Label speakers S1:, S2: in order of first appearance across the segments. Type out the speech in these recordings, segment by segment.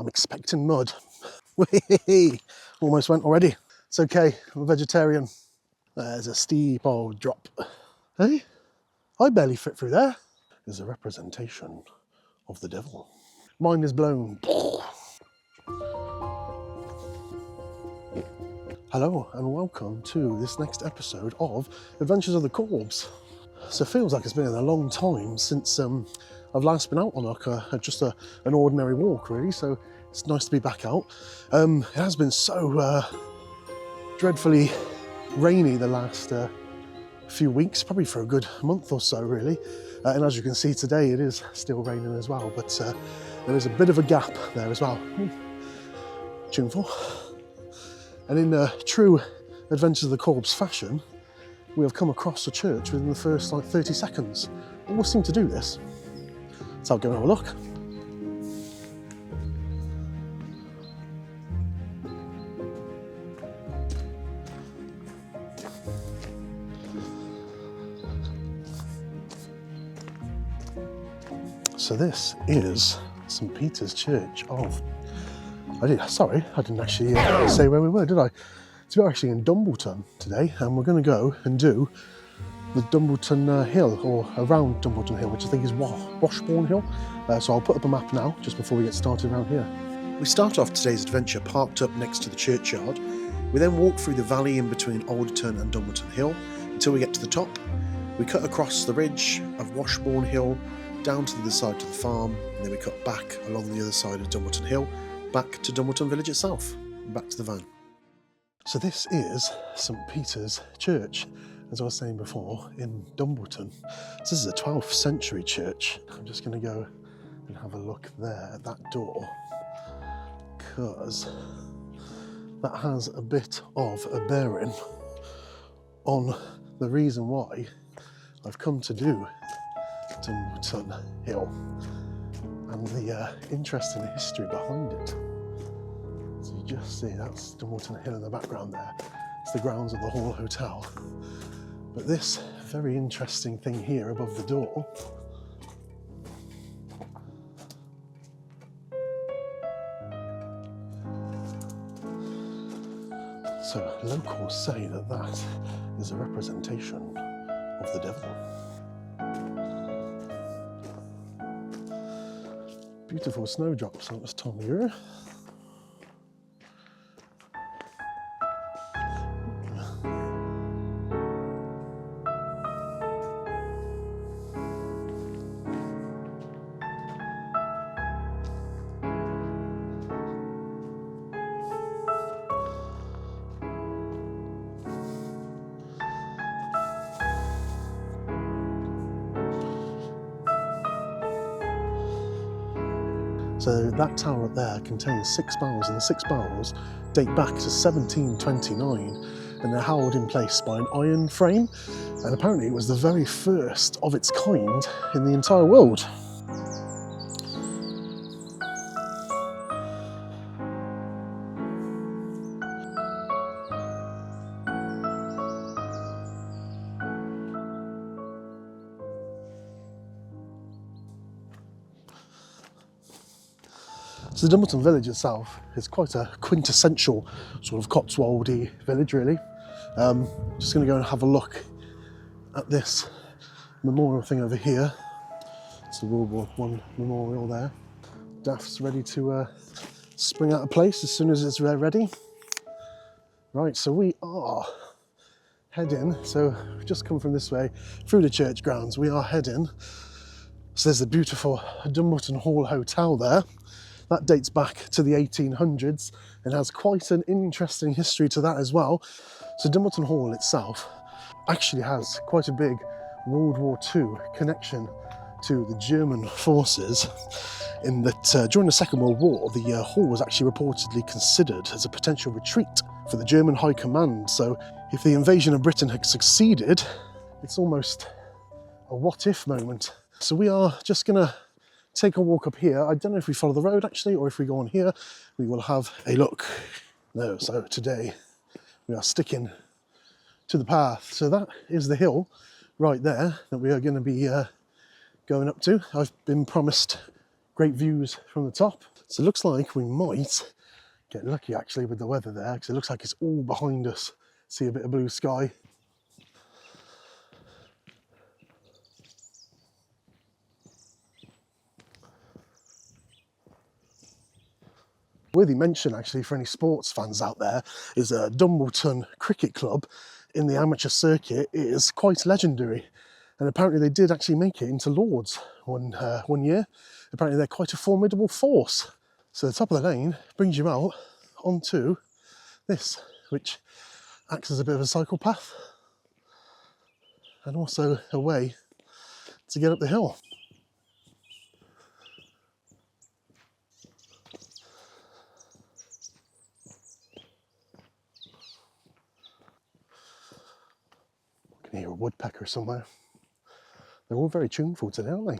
S1: I'm expecting mud. Almost went already. It's okay, I'm a vegetarian. There's a steep old drop. Hey, I barely fit through there. There's a representation of the devil. Mind is blown. Hello and welcome to this next episode of Adventures of the Cotswolds. So it feels like it's been a long time since I've last been out on like an ordinary walk really, so it's nice to be back out. It has been so dreadfully rainy the last few weeks, probably for a good month or so really. And as you can see today it is still raining as well, but there is a bit of a gap there as well. Tuneful. And in true Adventures of the Cotswolds fashion, we have come across a church within the first like 30 seconds. Always seem to do this. So I'll go and have a look. So this is St. Peter's Church of... I didn't actually say where we were, did I? So we're actually in Dumbleton today, and we're going to go and do the Dumbleton Hill, or around Dumbleton Hill, which I think is Washbourne Hill. So I'll put up a map now, just before we get started around here. We start off today's adventure parked up next to the churchyard. We then walk through the valley in between Alderton and Dumbleton Hill until we get to the top. We cut across the ridge of Washbourne Hill, down to the other side to the farm, and then we cut back along the other side of Dumbleton Hill, back to Dumbleton village itself, and back to the van. So this is St. Peter's Church, as I was saying before, in Dumbleton. So this is a 12th century church. I'm just going to go and have a look there at that door, because that has a bit of a bearing on the reason why I've come to do Dumbleton Hill and the interesting history behind it. So you just see that's Dumbleton Hill in the background there. It's the grounds of the Hall Hotel. But this very interesting thing here above the door so locals say that that is a representation of the devil. Beautiful snowdrops on this time of year. So that tower up there contains 6 barrels, and the 6 barrels date back to 1729, and they're held in place by an iron frame, and apparently it was the very first of its kind in the entire world. So the Dumbleton village itself is quite a quintessential sort of Cotswoldy village really. Just going to go and have a look at this memorial thing over here. It's the World War I memorial there. Daft's ready to spring out of place as soon as it's ready. Right, so we are heading, so we've just come from this way through the church grounds. We are heading, so there's the beautiful Dumbleton Hall Hotel there. That dates back to the 1800s and has quite an interesting history to that as well. So Dumbleton Hall itself actually has quite a big World War II connection to the German forces, in that during the Second World War, the hall was actually reportedly considered as a potential retreat for the German High Command. So if the invasion of Britain had succeeded, it's almost a what-if moment. So we are just going to take a walk up here. I don't know if we follow the road actually, or if we go on here, we will have a look. No, so today we are sticking to the path. So that is the hill right there that we are going to be going up to. I've been promised great views from the top. So it looks like we might get lucky actually with the weather there, because it looks like it's all behind us. See a bit of blue sky. Worthy mention actually for any sports fans out there is a Dumbleton Cricket Club in the amateur circuit is quite legendary, and apparently they did actually make it into Lords one year. Apparently they're quite a formidable force. So the top of the lane brings you out onto this, which acts as a bit of a cycle path and also a way to get up the hill. I can hear a woodpecker somewhere. They're all very tuneful today, aren't they?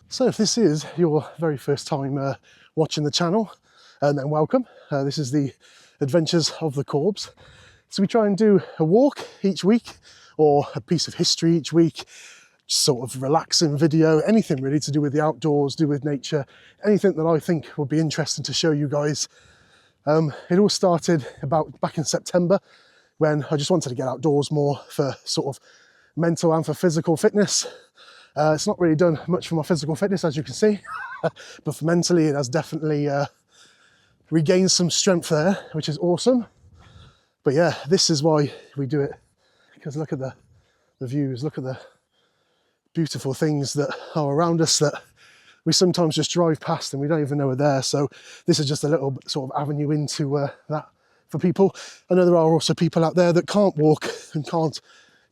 S1: So if this is your very first time watching the channel, then welcome. This is the Adventures of the Corbs. So we try and do a walk each week or a piece of history each week, sort of relaxing video, anything really to do with the outdoors, do with nature, anything that I think would be interesting to show you guys. It all started about back in September when I just wanted to get outdoors more for sort of mental and for physical fitness. It's not really done much for my physical fitness, as you can see, but for mentally it has definitely regained some strength there, which is awesome. But yeah, this is why we do it, because look at the views, look at the beautiful things that are around us that we sometimes just drive past and we don't even know are there. So this is just a little sort of avenue into that for people. I know there are also people out there that can't walk and can't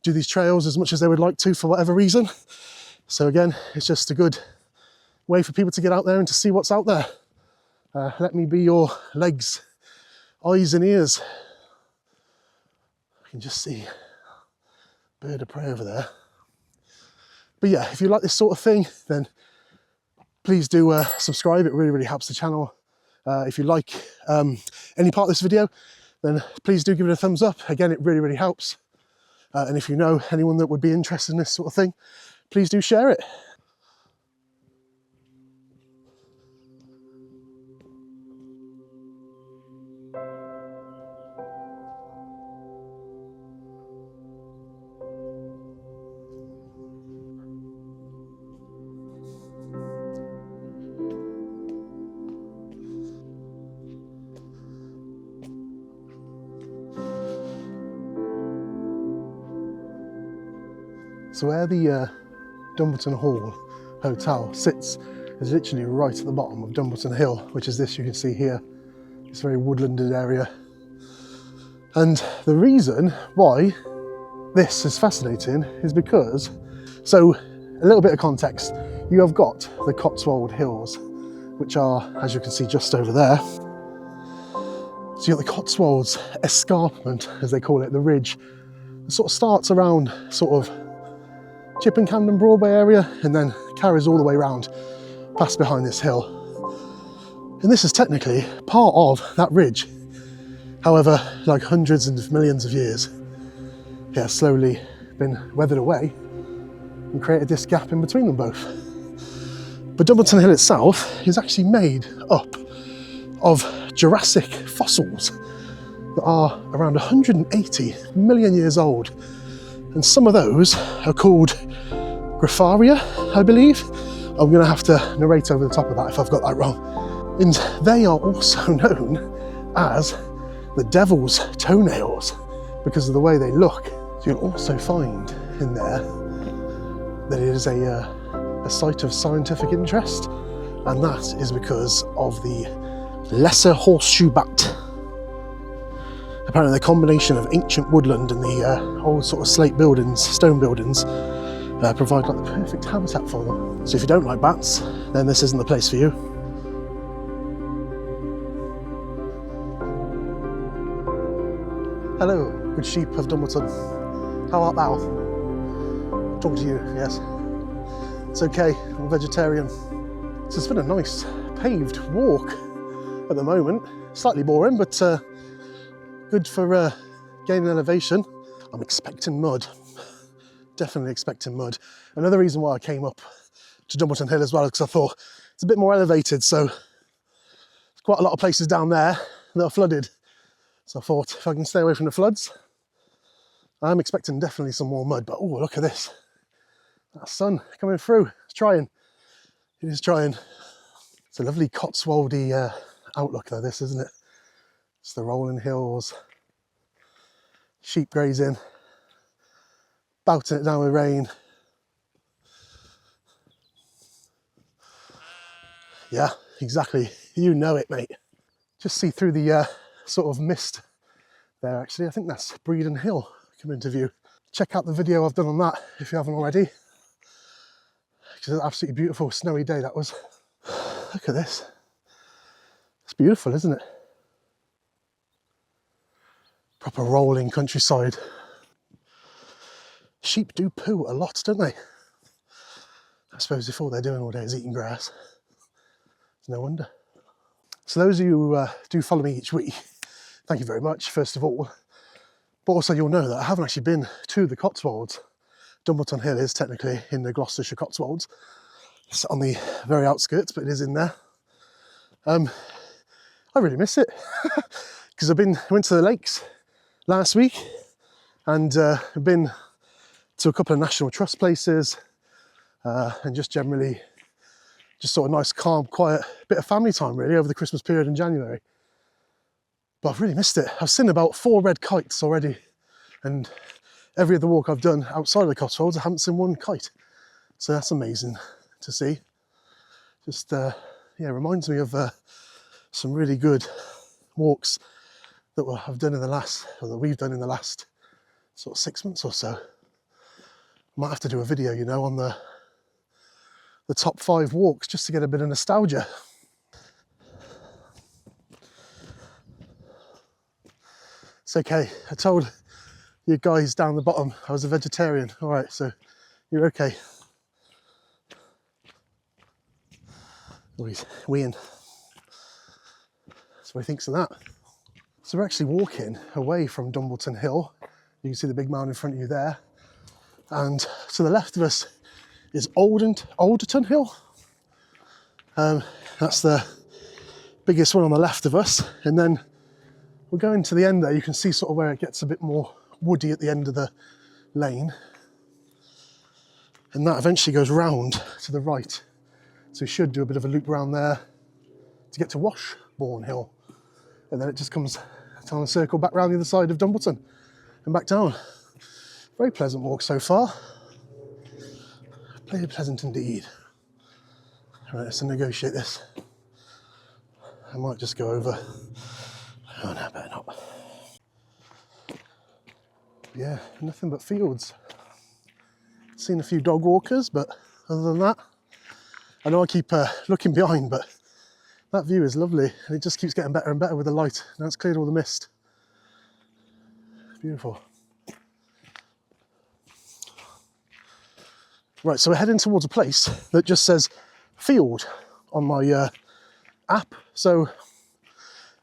S1: do these trails as much as they would like to for whatever reason. So again, it's just a good way for people to get out there and to see what's out there. Let me be your legs, eyes and ears. I can just see a bird of prey over there. But yeah, if you like this sort of thing, then please do subscribe. It really, really helps the channel. If you like any part of this video, then please do give it a thumbs up. Again, it really, really helps. And if you know anyone that would be interested in this sort of thing, please do share it. So where the Dumbleton Hall Hotel sits is literally right at the bottom of Dumbleton Hill, which is this you can see here, this very woodlanded area. And the reason why this is fascinating is because, so a little bit of context, you have got the Cotswold Hills, which are, as you can see, just over there. So you've got the Cotswolds escarpment, as they call it, the ridge. It sort of starts around sort of Chip and Camden Broadway area and then carries all the way around past behind this hill. And this is technically part of that ridge. However, like hundreds of millions of years, it has slowly been weathered away and created this gap in between them both. But Dumbleton Hill itself is actually made up of Jurassic fossils that are around 180 million years old. And some of those are called Grapharia, I believe. I'm going to have to narrate over the top of that if I've got that wrong. And they are also known as the Devil's Toenails because of the way they look. So you'll also find in there that it is a site of scientific interest, and that is because of the lesser horseshoe bat. Apparently the combination of ancient woodland and the old sort of slate buildings, stone buildings, provide like the perfect habitat for them. So if you don't like bats, then this isn't the place for you. Hello, good sheep of Dumbleton. How art thou? Talk to you, yes. It's okay, I'm a vegetarian. So it's been a nice paved walk at the moment. Slightly boring, but good for gaining elevation. I'm expecting mud. definitely expecting mud. Another reason why I came up to Dumbleton Hill as well, because I thought it's a bit more elevated, so there's quite a lot of places down there that are flooded. So I thought if I can stay away from the floods, I'm expecting definitely some more mud. But oh, look at this. That sun coming through. It's trying. It is trying. It's a lovely Cotswoldy outlook though, this, isn't it? It's the rolling hills, sheep grazing, belting it down with rain. Yeah, exactly. You know it, mate. Just see through the sort of mist there, actually. I think that's Beautiful Hill coming into view. Check out the video I've done on that if you haven't already. It's an absolutely beautiful snowy day that was. Look at this. It's beautiful, isn't it? Proper rolling countryside. Sheep do poo a lot, don't they? I suppose if all they're doing all day is eating grass, it's no wonder. So those of you who do follow me each week, thank you very much, first of all. But also you'll know that I haven't actually been to the Cotswolds. Dumbleton Hill is technically in the Gloucestershire Cotswolds. It's on the very outskirts, but it is in there. I really miss it because I went to the lakes last week and I've been to a couple of National Trust places and just generally just sort of nice, calm, quiet bit of family time really over the Christmas period in January. But I've really missed it. I've seen about 4 red kites already, and every other walk I've done outside of the Cotswolds, I haven't seen one kite. So that's amazing to see. Just, yeah, reminds me of some really good walks that I've done in the last, or that we've done in the last sort of 6 months or so. Might have to do a video, you know, on the top 5 walks just to get a bit of nostalgia. It's okay. I told you guys down the bottom I was a vegetarian. All right, so you're okay. Oh, he's weeing. So he thinks of that. So we're actually walking away from Dumbleton Hill. You can see the big mound in front of you there. And to the left of us is Alderton Hill. That's the biggest one on the left of us. And then we're going to the end there. You can see sort of where it gets a bit more woody at the end of the lane. And that eventually goes round to the right. So we should do a bit of a loop around there to get to Washbourne Hill. And then it just comes down a circle back round the other side of Dumbleton and back down. Very pleasant walk so far. Very pleasant indeed. Right, let's negotiate this. I might just go over. Oh no, better not. Yeah, nothing but fields. Seen a few dog walkers, but other than that, I know I keep looking behind, but that view is lovely, and it just keeps getting better and better with the light. Now it's cleared all the mist. Beautiful. Right, so we're heading towards a place that just says field on my app. So,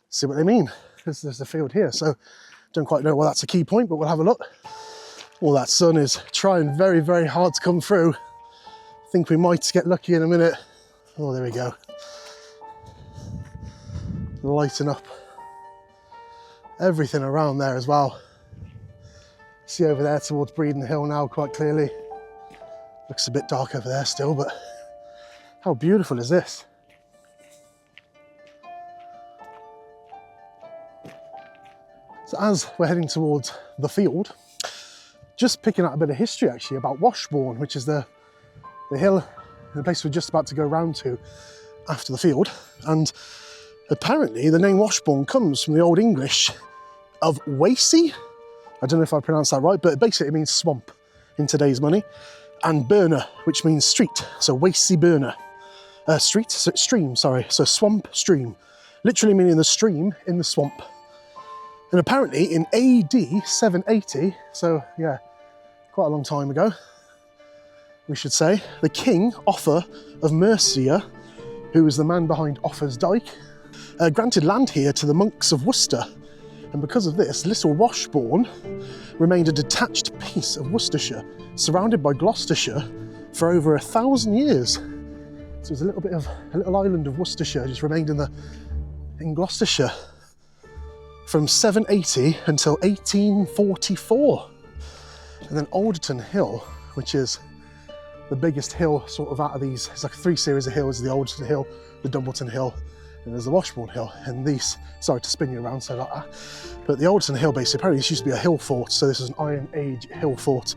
S1: see what they mean, because there's a field here. So, don't quite know why that's a key point, but we'll have a look. Well, that sun is trying very, very hard to come through. I think we might get lucky in a minute. Oh, there we go. Lighting up everything around there as well. See over there towards Beautiful Hill now quite clearly. Looks a bit dark over there still, but how beautiful is this? So as we're heading towards the field, just picking out a bit of history actually about Washbourne, which is the hill, the place we're just about to go round to after the field. And apparently the name Washbourne comes from the Old English of Wasey. I don't know if I pronounced that right, but basically it means swamp in today's money. And burner, which means street, so Wasey burner. Street, so stream, sorry, so swamp stream. Literally meaning the stream in the swamp. And apparently in AD 780, so yeah, quite a long time ago, we should say, the king, Offa of Mercia, who was the man behind Offa's Dyke, granted land here to the monks of Worcester, And because of this, Little Washbourne remained a detached piece of Worcestershire, surrounded by Gloucestershire for over 1,000 years. So it's a little island of Worcestershire just remained in Gloucestershire from 780 until 1844. And then Alderton Hill, which is the biggest hill sort of out of these, it's like 3 series of hills: the Alderton Hill, the Dumbleton Hill, and there's the Washbourne Hill. And these, sorry to spin you around so like that, but the Alderton Hill basically, apparently this used to be a hill fort, so this is an Iron Age hill fort.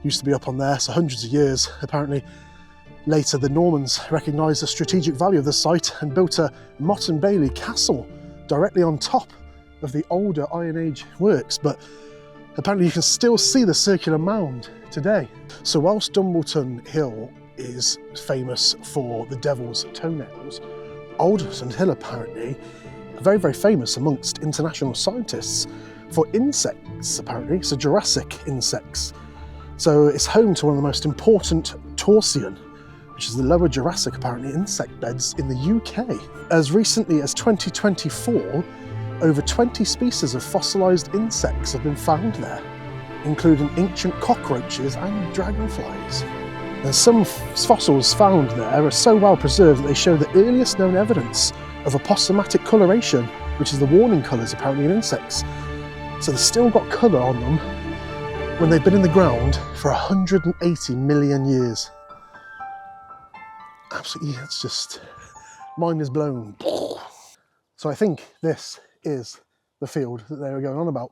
S1: Used to be up on there, so hundreds of years. Apparently later the Normans recognised the strategic value of the site and built a Motte and Bailey castle directly on top of the older Iron Age works, but apparently you can still see the circular mound today. So whilst Dumbleton Hill is famous for the devil's toenails, Alderton Hill apparently are very, very famous amongst international scientists for insects, apparently, so Jurassic insects. So it's home to one of the most important Torsian, which is the lower Jurassic, apparently, insect beds in the UK. As recently as 2024, over 20 species of fossilised insects have been found there, including ancient cockroaches and dragonflies. And some fossils found there are so well preserved that they show the earliest known evidence of apostomatic coloration, which is the warning colours apparently in insects. So they've still got colour on them when they've been in the ground for 180 million years. Absolutely, it's just, mind is blown. So I think this is the field that they were going on about.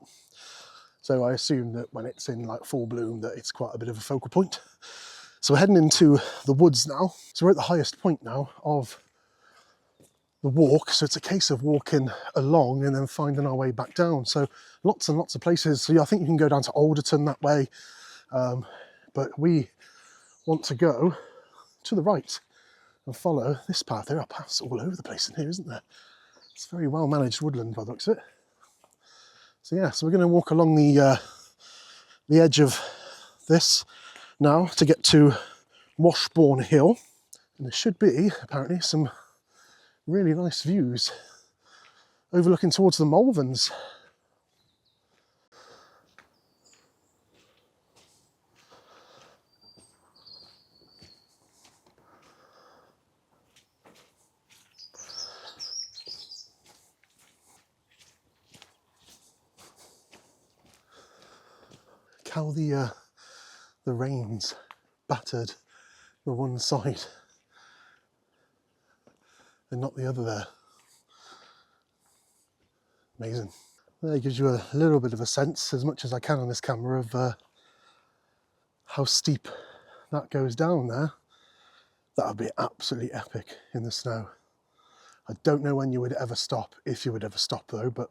S1: So I assume that when it's in like full bloom that it's quite a bit of a focal point. So we're heading into the woods now. So we're at the highest point now of the walk. So it's a case of walking along and then finding our way back down. So lots and lots of places. So yeah, I think you can go down to Alderton that way. But we want to go to the right and follow this path. There are paths all over the place in here, isn't there? It's very well managed woodland by the looks of it. So yeah, so we're going to walk along the edge of this now to get to Washbourne Hill. And there should be, apparently, some really nice views overlooking towards the Malverns. How the rains battered the one side and not the other there. Amazing. That gives you a little bit of a sense, as much as I can on this camera, of how steep that goes down there. That would be absolutely epic in the snow. I don't know when you would ever stop, if you would ever stop though, but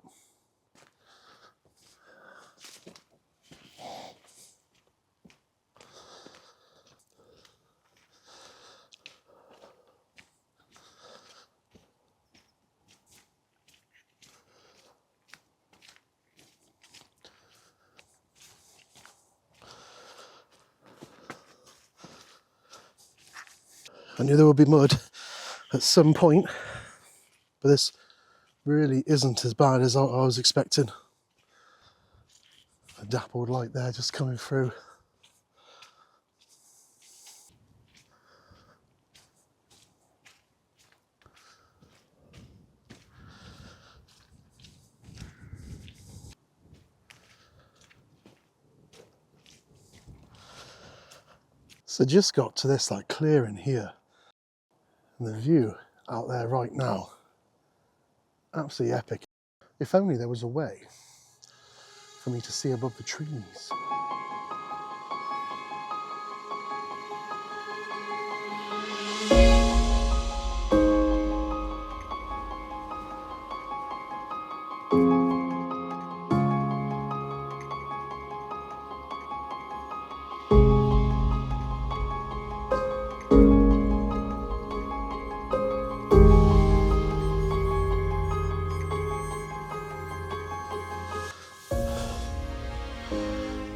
S1: I knew there would be mud at some point, but this really isn't as bad as I was expecting. A dappled light there just coming through. So just got to this like clearing here. And the view out there right now, absolutely epic. If only there was a way for me to see above the trees.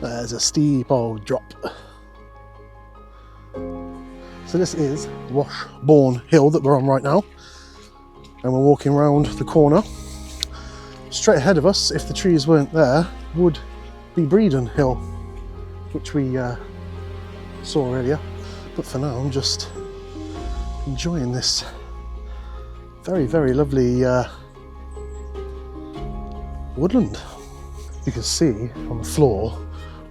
S1: There's a steep old drop. So this is Washbourne Hill that we're on right now, and we're walking around the corner. straight ahead of us, if the trees weren't there, would be Beautiful Hill, which we saw earlier. But for now, I'm just enjoying this very, very lovely woodland. You can see on the floor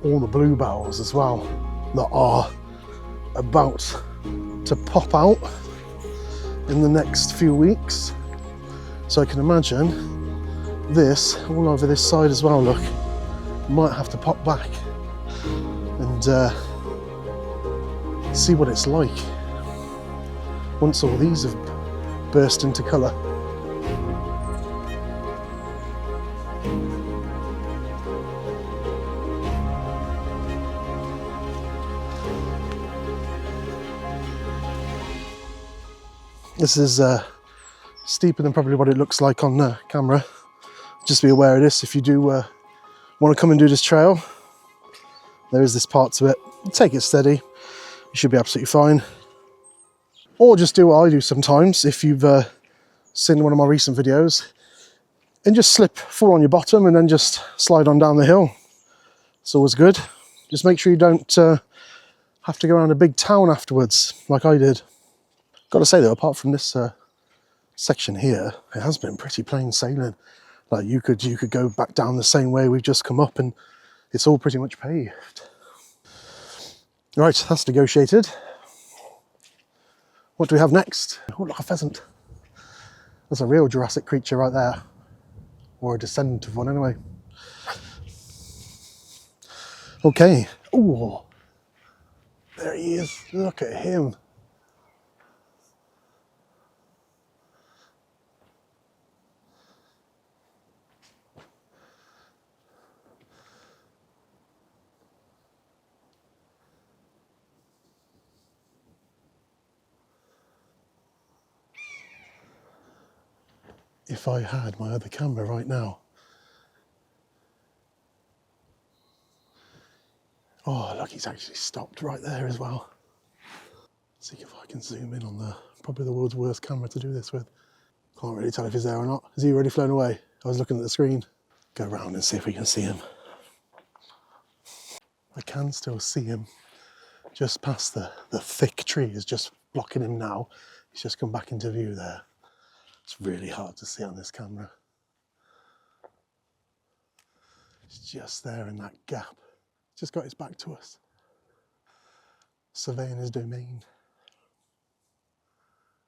S1: all the bluebells as well that are about to pop out in the next few weeks. So I can imagine this all over this side as well. Look, might have to pop back and see what it's like once all these have burst into colour. This is steeper than probably what it looks like on camera. Just be aware of this if you do want to come and do this trail. There is this part to it. Take it steady, you should be absolutely fine. Or just do what I do sometimes if you've seen one of my recent videos, and just fall on your bottom and then just slide on down the hill. It's always good. Just make sure you don't have to go around a big town afterwards like I did. Got to say though, apart from this section here, it has been pretty plain sailing. Like you could go back down the same way we've just come up and it's all pretty much paved. Right, that's negotiated. What do we have next? Oh, look, a pheasant. That's a real Jurassic creature right there. Or a descendant of one anyway. Okay. Oh, there he is. Look at him. If I had my other camera right now. Oh, look, he's actually stopped right there as well. Let's see if I can zoom in on probably the world's worst camera to do this with. Can't really tell if he's there or not. Has he already flown away? I was looking at the screen. Go around and see if we can see him. I can still see him just past the thick trees, just blocking him now. He's just come back into view there. It's really hard to see on this camera. He's just there in that gap. Just got his back to us. Surveying his domain.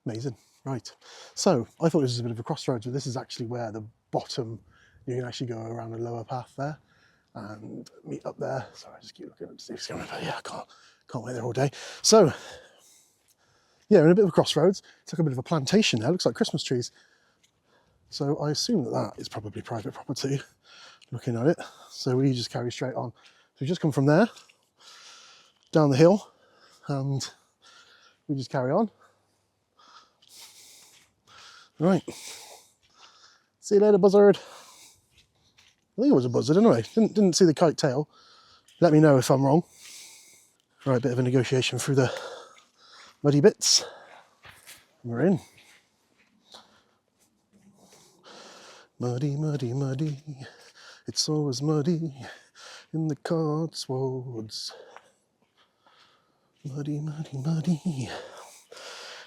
S1: Amazing. Right. So I thought this was a bit of a crossroads, but this is actually where the bottom, you can actually go around a lower path there and meet up there. Sorry, I just keep looking up to see if it's going. But yeah, I can't wait there all day. So yeah, we're in a bit of a crossroads. It's like a bit of a plantation there. It looks like Christmas trees. So I assume that is probably private property, looking at it. So we just carry straight on. So we just come from there, down the hill, and we just carry on. Right. See you later, buzzard. I think it was a buzzard anyway. Didn't see the kite tail. Let me know if I'm wrong. Right, bit of a negotiation through the muddy bits. We're in. Muddy, muddy, muddy. It's always muddy in the Cotswolds. Muddy, muddy, muddy.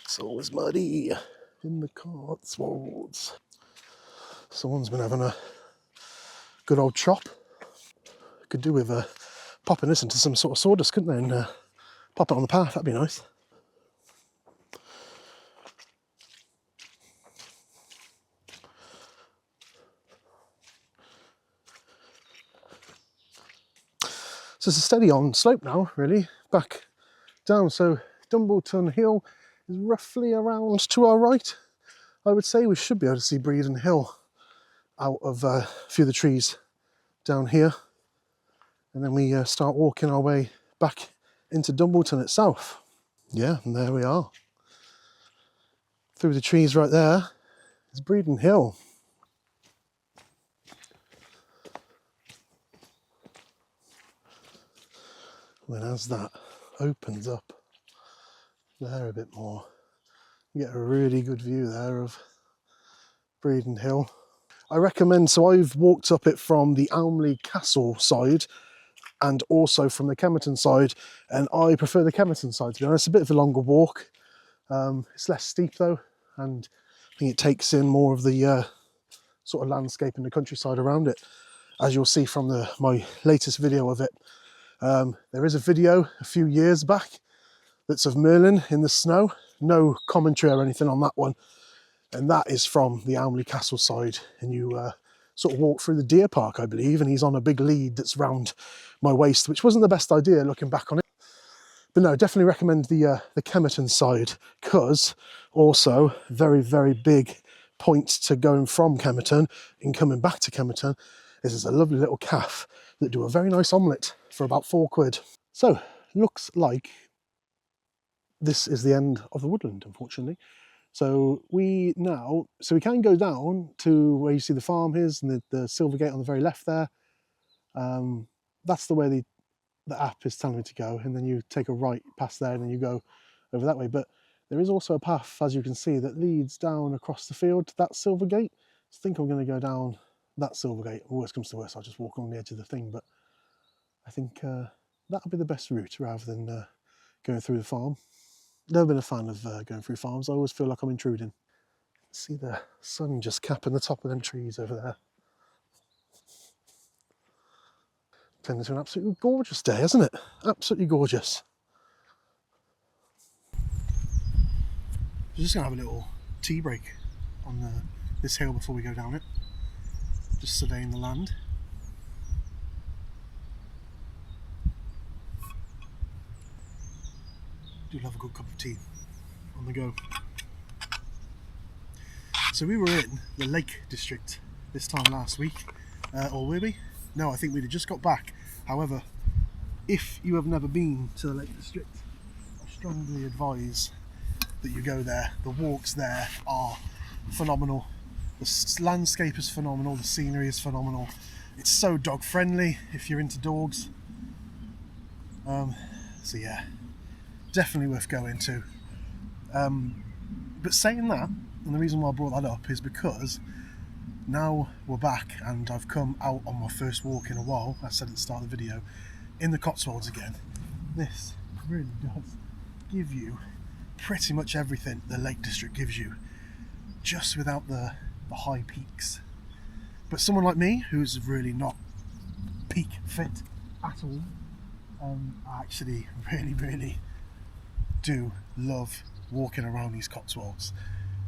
S1: It's always muddy in the Cotswolds. Someone's been having a good old chop. Could do with popping this into some sort of sawdust, couldn't they? And pop it on the path, that'd be nice. So it's a steady on slope now, really, back down. So Dumbleton Hill is roughly around to our right. I would say we should be able to see Beautiful Hill out of a few of the trees down here. And then we start walking our way back into Dumbleton itself. Yeah, and there we are. Through the trees right there is Beautiful Hill. Then as that opens up there a bit more, you get a really good view there of Beautiful Hill. I recommend, so I've walked up it from the Almley Castle side and also from the Kemerton side, and I prefer the Kemerton side, to be honest. It's a bit of a longer walk. It's less steep though, and I think it takes in more of the sort of landscape and the countryside around it, as you'll see from my latest video of it. There is a video a few years back that's of Merlin in the snow. No commentary or anything on that one. And that is from the Almley Castle side. And you sort of walk through the deer park, I believe, and he's on a big lead that's round my waist, which wasn't the best idea looking back on it. But no, definitely recommend the Kemerton side, because also very, very big point to going from Kemerton and coming back to Kemerton is there's a lovely little cafe that do a very nice omelette for about £4. So, looks like this is the end of the woodland, unfortunately. So we can go down to where you see the farm is and the silver gate on the very left there. That's the way the app is telling me to go, and then you take a right past there and then you go over that way. But there is also a path, as you can see, that leads down across the field to that silver gate. So I think I'm going to go down that silver gate. Worst comes to worst, I'll just walk along the edge of the thing, but I think that'll be the best route rather than going through the farm. Never been a fan of going through farms. I always feel like I'm intruding. See the sun just capping the top of them trees over there. Turned into an absolutely gorgeous day, hasn't it? Absolutely gorgeous. We're just going to have a little tea break on this hill before we go down it. Just surveying the land. Do love a good cup of tea on the go. So we were in the Lake District this time last week, or were we? No, I think we'd have just got back. However, if you have never been to the Lake District, I strongly advise that you go there. The walks there are phenomenal. The landscape is phenomenal. The scenery is phenomenal. It's so dog friendly if you're into dogs. So yeah, definitely worth going to. But saying that, and the reason why I brought that up is because now we're back and I've come out on my first walk in a while, I said at the start of the video, in the Cotswolds again. This really does give you pretty much everything the Lake District gives you, just without the high peaks. But someone like me, who's really not peak fit at all, I actually really do love walking around these Cotswolds.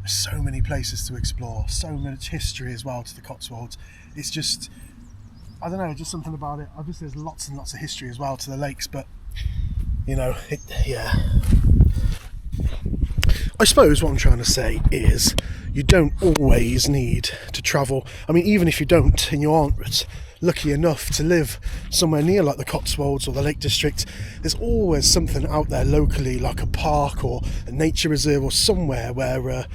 S1: There's so many places to explore, so much history as well to the Cotswolds. It's just, I don't know, just something about it. Obviously there's lots and lots of history as well to the lakes, but you know, yeah. I suppose what I'm trying to say is you don't always need to travel. I mean, even if you don't and you aren't lucky enough to live somewhere near like the Cotswolds or the Lake District, there's always something out there locally, like a park or a nature reserve or somewhere where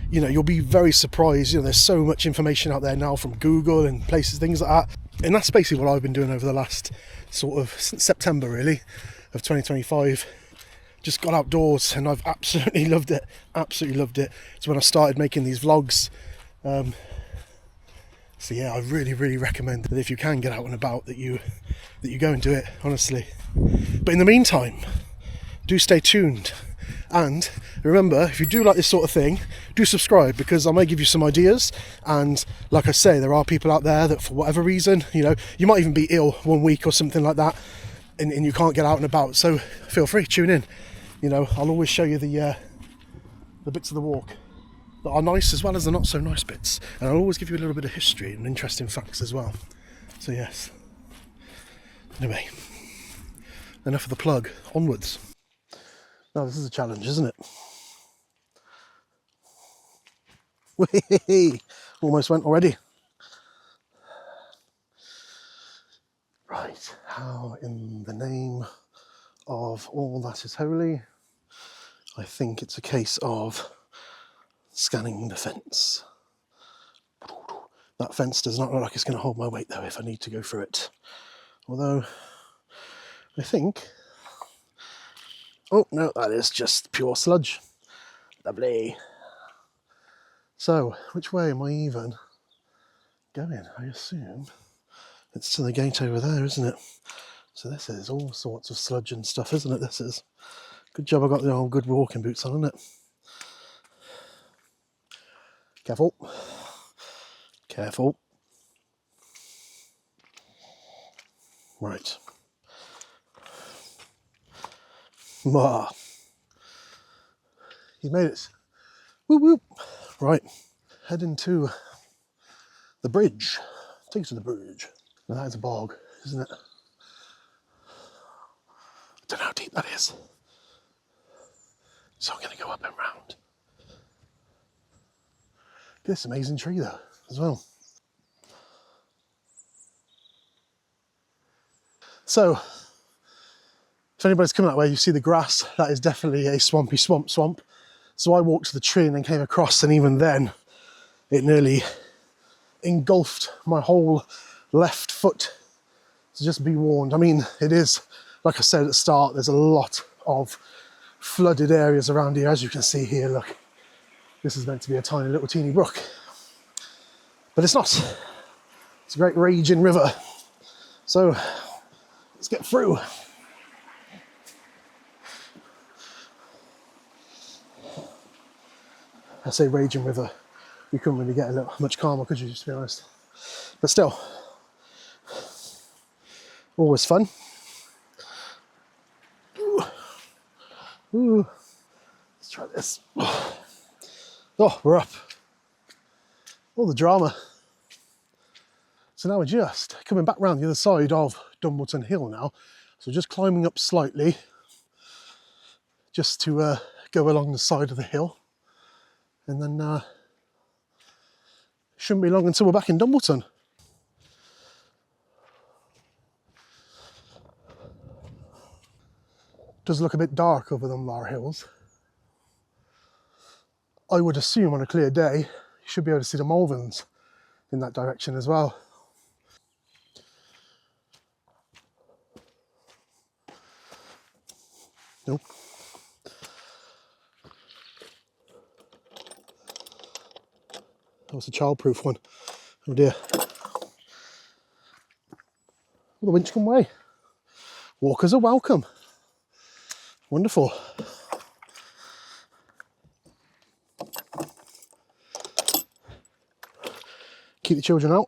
S1: you know, you'll be very surprised. You know, there's so much information out there now from Google and places, things like that. And that's basically what I've been doing over the last sort of since September really of 2025. Just got outdoors and I've absolutely loved it. Absolutely loved it. It's when I started making these vlogs. So yeah, I really recommend that if you can get out and about, that you go and do it, honestly. But in the meantime, do stay tuned. And remember, if you do like this sort of thing, do subscribe, because I may give you some ideas. And like I say, there are people out there that for whatever reason, you know, you might even be ill 1 week or something like that, and you can't get out and about. So feel free, tune in. You know, I'll always show you the bits of the walk that are nice as well as the not so nice bits. And I'll always give you a little bit of history and interesting facts as well. So yes. Anyway, enough of the plug. Onwards. Now this is a challenge, isn't it? Whee! Almost went already. Right, how in the name of all that is holy, I think it's a case of scanning the fence. That fence does not look like it's going to hold my weight though if I need to go through it. Although, I think... Oh no, that is just pure sludge. Lovely. So, which way am I even going? I assume it's to the gate over there, isn't it? So this is all sorts of sludge and stuff, isn't it? This is. Good job I got the old good walking boots on, isn't it? Careful. Careful. Right. Ah. You made it. Whoop whoop. Right. Heading to the bridge. Take us to the bridge. Now that is a bog, isn't it? I don't know how deep that is. So I'm going to go up and round. This amazing tree though, as well. So, if anybody's coming that way, you see the grass, that is definitely a swampy swamp. So I walked to the tree and then came across, and even then, it nearly engulfed my whole left foot. So just be warned. I mean, it is, like I said at the start, there's a lot of flooded areas around here. As you can see here, look, this is meant to be a tiny little teeny brook. But it's not. It's a great raging river. So, let's get through. I say raging river, you couldn't really get a little much calmer, could you, to be honest? But still, always fun. Ooh. Let's try this. Oh, we're up. All the drama. So now we're just coming back round the other side of Dumbleton Hill now. So just climbing up slightly, just to go along the side of the hill. And then shouldn't be long until we're back in Dumbleton. Does look a bit dark over them Lar hills. I would assume on a clear day, you should be able to see the Malverns in that direction as well. Nope. That was a childproof one. Oh dear. Well, the winch can weigh. Walkers are welcome. Wonderful. Keep the children out.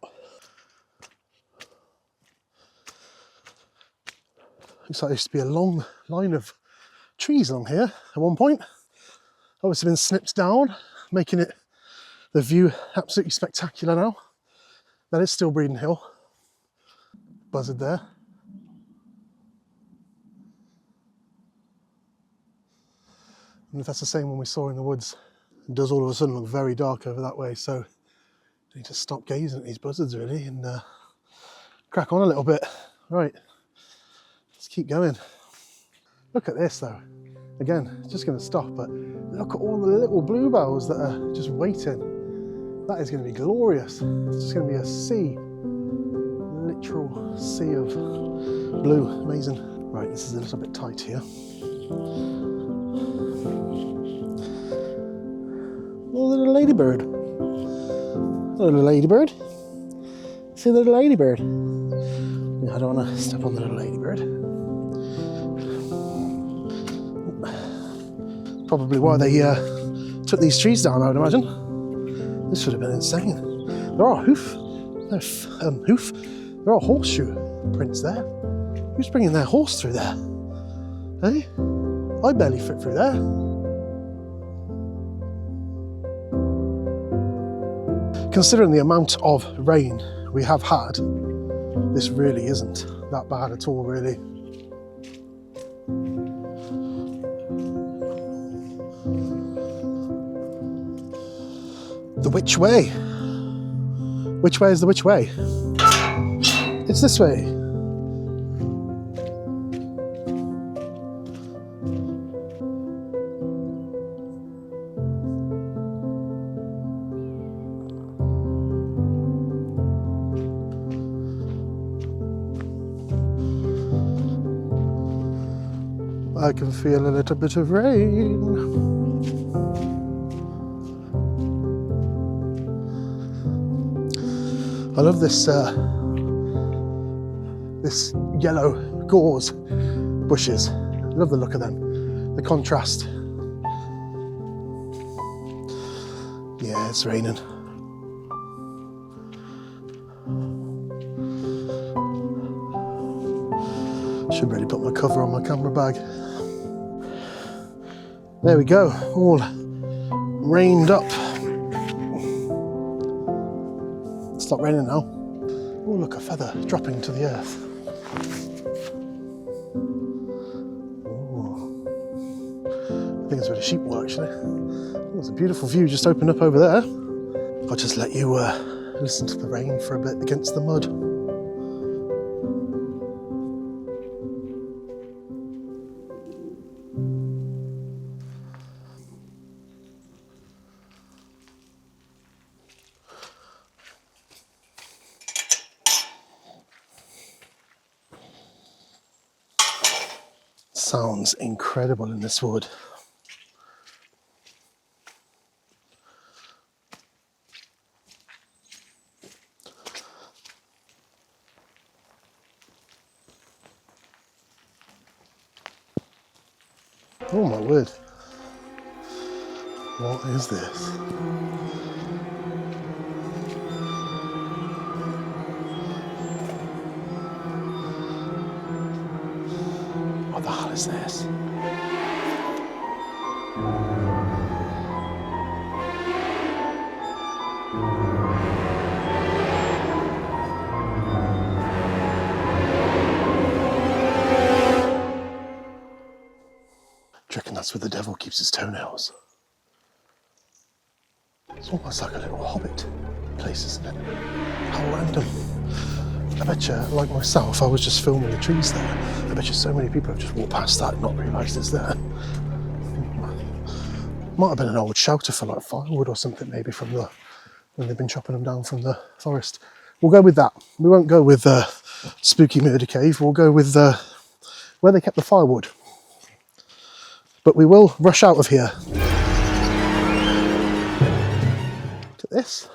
S1: Looks like there used to be a long line of trees along here at one point. Obviously been snipped down, making it the view absolutely spectacular now. That is still Breedon Hill. Buzzard there. And if that's the same one we saw in the woods, it does all of a sudden look very dark over that way, so I need to stop gazing at these buzzards really and crack on a little bit. Right, let's keep going. Look at this though. Again, just going to stop, but look at all the little bluebells that are just waiting. That is going to be glorious. It's just going to be a sea, literal sea of blue. Amazing. Right, this is a little bit tight here. Oh, little ladybird. Little ladybird. See the little ladybird? I don't want to step on the little ladybird. Probably why they took these trees down, I would imagine. This would have been insane. There are there are horseshoe prints there. Who's bringing their horse through there? Hey? I barely fit through there. Considering the amount of rain we have had, this really isn't that bad at all, really. The which way? Which way is the which way? It's this way. I can feel a little bit of rain. I love this this yellow gorse bushes. I love the look of them, the contrast. Yeah, it's raining. Should really put my cover on my camera bag. There we go, all rained up. Stop raining now. Oh, look, a feather dropping to the earth. Ooh. I think it's where the sheep were, actually. There's a beautiful view just opened up over there. I'll just let you listen to the rain for a bit against the mud. Sounds incredible in this wood. Oh my word. What is this? What the hell is this? Do you reckon that's where the devil keeps his toenails? It's almost like a little hobbit place, isn't it? How random. I bet you, like myself, I was just filming the trees there. I bet you so many people have just walked past that and not realised it's there. Might have been an old shelter for like firewood or something, maybe from the when they've been chopping them down from the forest. We'll go with that. We won't go with Spooky Murder Cave. We'll go with where they kept the firewood. But we will rush out of here. Look at this.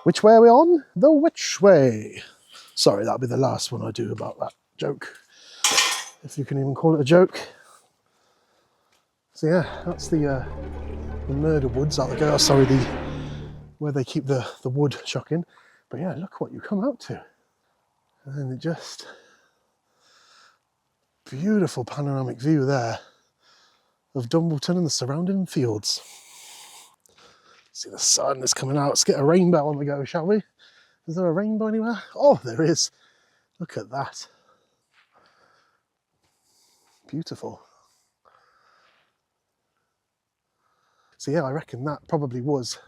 S1: Which way are we on? The which way? Sorry, that'll be the last one I do about that joke. If you can even call it a joke. So yeah, that's the murder woods out there. Oh, sorry, where they keep the wood shocking. But yeah, look what you come out to. And it just beautiful panoramic view there of Dumbleton and the surrounding fields. See the sun is coming out. Let's get a rainbow on the go, shall we? Is there a rainbow anywhere? Oh, there is. Look at that. Beautiful. So yeah, I reckon that probably was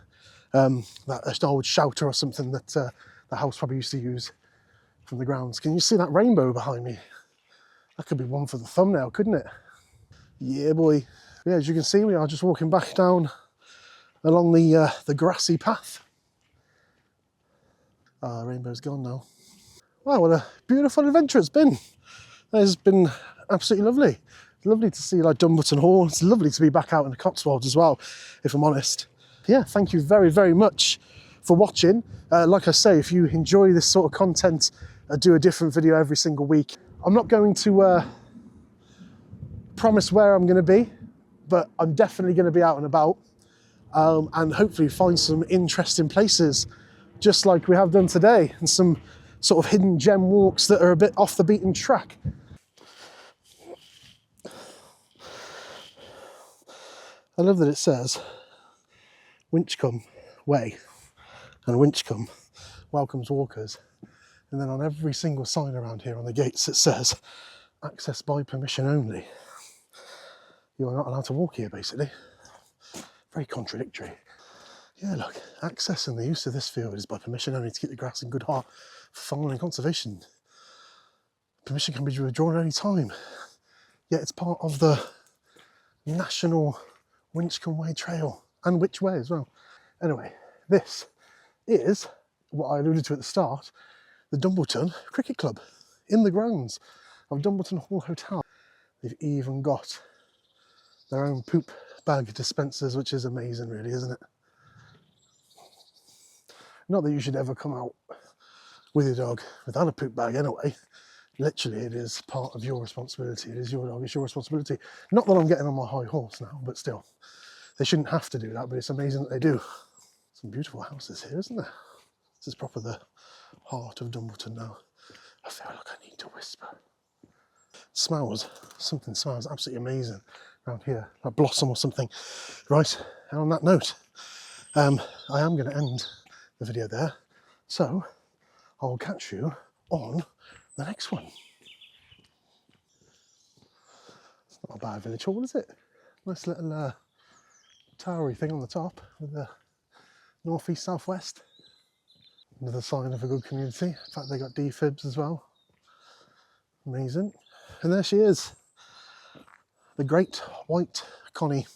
S1: that old shelter or something that the house probably used to use from the grounds. Can you see that rainbow behind me? That could be one for the thumbnail, couldn't it? Yeah, boy. Yeah, as you can see, we are just walking back down along the grassy path. Ah, rainbow's gone now. Wow, what a beautiful adventure it's been. It's been absolutely lovely. Lovely to see like Dumbleton Hall. It's lovely to be back out in the Cotswolds as well, if I'm honest. Yeah, thank you very, very much for watching. Like I say, if you enjoy this sort of content, I do a different video every single week. I'm not going to promise where I'm going to be, but I'm definitely going to be out and about and hopefully find some interesting places, just like we have done today, and some sort of hidden gem walks that are a bit off the beaten track. I love that it says Winchcombe Way and Winchcombe welcomes walkers, and then on every single sign around here on the gates it says access by permission only. You are not allowed to walk here, basically. Very contradictory. Yeah, look, access and the use of this field is by permission only to keep the grass in good heart for farming and conservation. Permission can be withdrawn at any time, yet it's part of the National Winchcombe Way Trail, and which way as well. Anyway, this is what I alluded to at the start, the Dumbleton Cricket Club in the grounds of Dumbleton Hall Hotel. They've even got their own poop bag dispensers, which is amazing really, isn't it? Not that you should ever come out with your dog without a poop bag anyway. Literally, it is part of your responsibility. It is your dog, it's your responsibility. Not that I'm getting on my high horse now, but still. They shouldn't have to do that, but it's amazing that they do. Some beautiful houses here, isn't there? This is proper the heart of Dumbleton now. I feel like I need to whisper. Smells, something smells absolutely amazing around here, like blossom or something. Right, and on that note, I am going to end the video there. So I'll catch you on the next one. It's not a bad village hall, is it? Nice little towery thing on the top with the northeast, southwest. Another sign of a good community. In fact, they got defibs as well. Amazing. And there she is, the great white Connie.